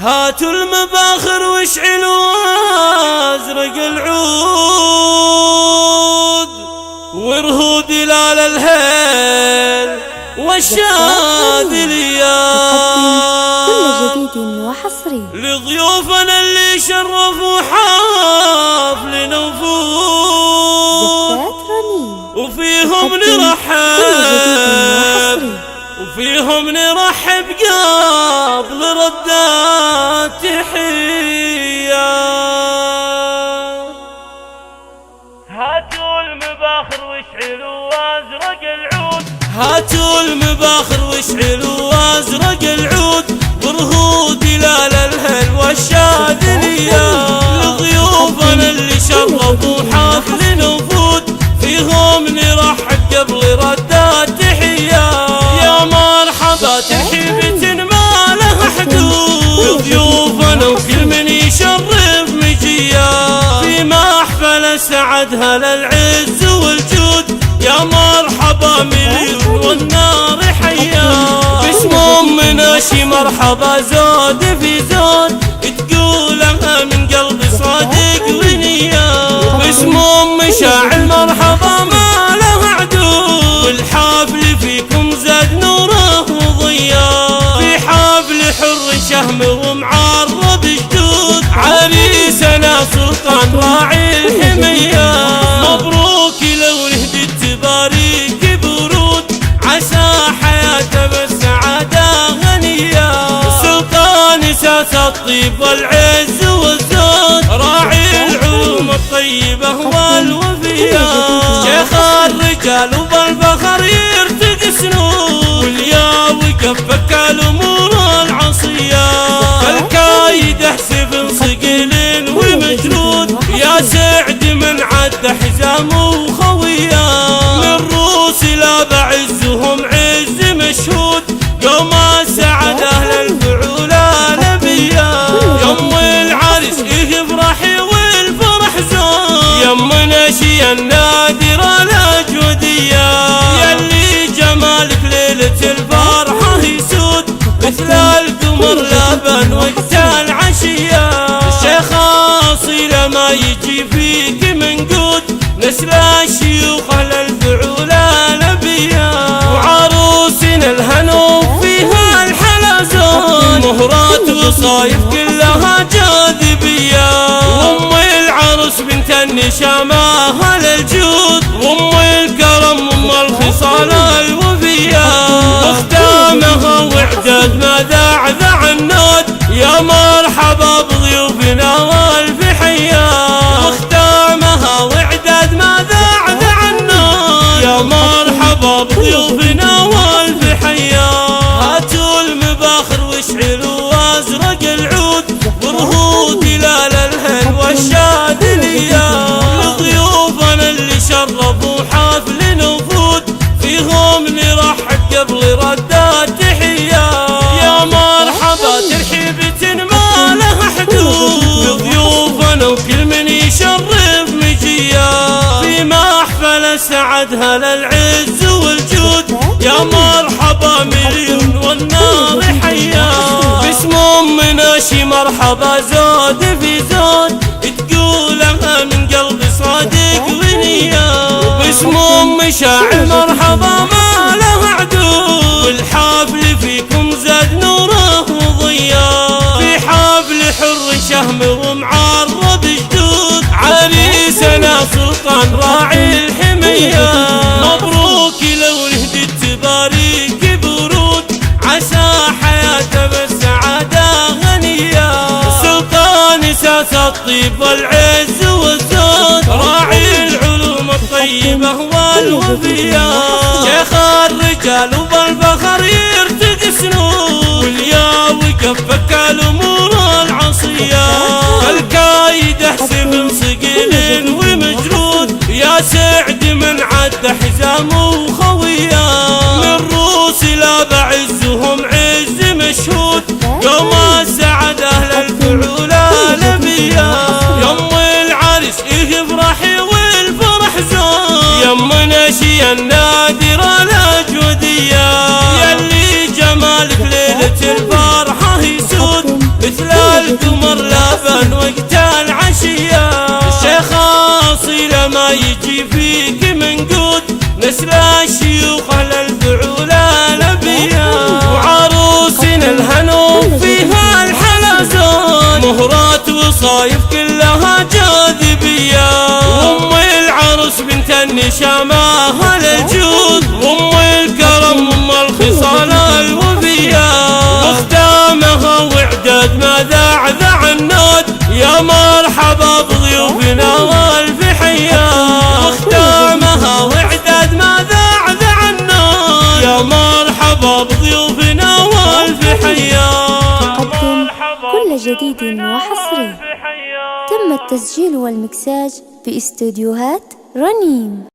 هاتوا المباخر واشعلوا ازرق العود وارهوا دلال الهيل والشاذليات. كل جديد وحصري لضيوفنا اللي شرفوا حفلنا وفود وفيهم نرحب قبل ردات تحية. هاتوا المباخر واشعلوا ازرق العود، هاتوا المباخر واشعلوا ازرق العود وارهوا دلال الهل والشاذلية. لضيوفنا اللي شرفوا حفل وفود فيهم نرحب قبل ردات تحية. يا مرحبا ترحيبة ما لها حدود، ضيوفنا وكل من يشرف مجيا في محفل سعدها للعز والجود. يا مرحبا مليون والنار حيا، باسم امنا شي مرحبا زود في زود تقولها من قلب صادق ونية. باسم ام شاعر مرحبا ما له عدود، والحفل فيكم زاد نوره وضياء. في حفل حر شهم ومعرب جدود، عريسنا سلطان راعي الحمية. مبروك لو نهدت تباريك برود، عسى حياته بالسعادة غنية. سلطان ساس الطيب والعز والزود، راعي العلوم الطيبة والوفيات. شيخ الرجال وبالفخر يرتقي سنود، واليا وقف فك الامور العصية. الكايد احسب صقيل ومجرود، يا سعد من عد حزامه وخويا. من روس لا بعزهم عز مشهود، يوم السعد اهل الفعولة نبيا. يوم العرس يفرحي والفرح زود، يمنا شي النادرة الاجودية. يلي جمالك ليلة الفرحة يسود، مثل القمر لبن وقت العشية. الشيخ اصيل ما يجي فيك منقود، نسل الشيوخ اهل الفعولة نبيا. وعروسنا الهنو فيها الحلزون، مهرات وصايف كلها جاذبية. وام العروس بنت النشامة اهل الجود، وام الكرم ام الخصال الوفية. واختامها واعداد ما ذعذع النود، يا مرحبا بضيوفنا والف حيا. واختامها واعداد ما ذعذع النود، يا مرحبا بضيوفنا والف حيا. هاتوا المباخر واشعلوا ازرق العود وارهوا دلال الهل والشاذلية. لضيوفنا اللي شرفوا حفل وفود فيهم نرحب قبل ردات تحية. يا مرحبا ترحيبة ما لها حدود، لضيوفنا وكل من يشرف مجيا في محفل سعدها للعز والجود. يا مرحبا مليون والنار حيا، باسم امنا شي مرحبا زود في زود تقولها من قلب صادق ونية. باسم ام شاعر مرحبا ما له عدود، والحفل فيكم زاد نوره وضياء. في حفل حر شهم ومعرب جدود، عريسنا سلطان راعي الحمية. مبروك لو نهدت تباريك برود، عسى حياته بالسعادة غنية. سلطان ساس الطيب والعز والزود، راعي العلوم الطيبة والوفيات. شيخ الرجال وبالفخر يرتقي سنود، واليا وقف فك الامور العصية. الكايد احسب صقيل ومجرود، يا سعد من عد حزامه وخويا. من روس لا بعزهم عز مشهود، يوم السعد اهل الفعولة نبيا. يوم العرس يفرحي والفرح زود، يمنا شي النادرة الاجودية. يلي جمالك ليلة الفرحة يسود، مثل القمر لابن وقت العشية. الشيخ أصيل ما يجي فيك منقود، مثل الشيوخ أهل الفعول الأبية. وعروسنا الهنو فيها الحلزون، مهرات وصايف كلها جاذبية. وأم العروس بنت النشامة أهل الجود، وأم الكرم أم الخصال الوفية. واختامها وعدد ما ذعذع النود، يا مرحبا بضيوفنا والف حيا. واختامها وعدد ما ذعذع النود، يا مرحبا بضيوفنا والف حيا. تقدم كل جديد وحصري. تم التسجيل والمكساج في استوديوهات رنيم.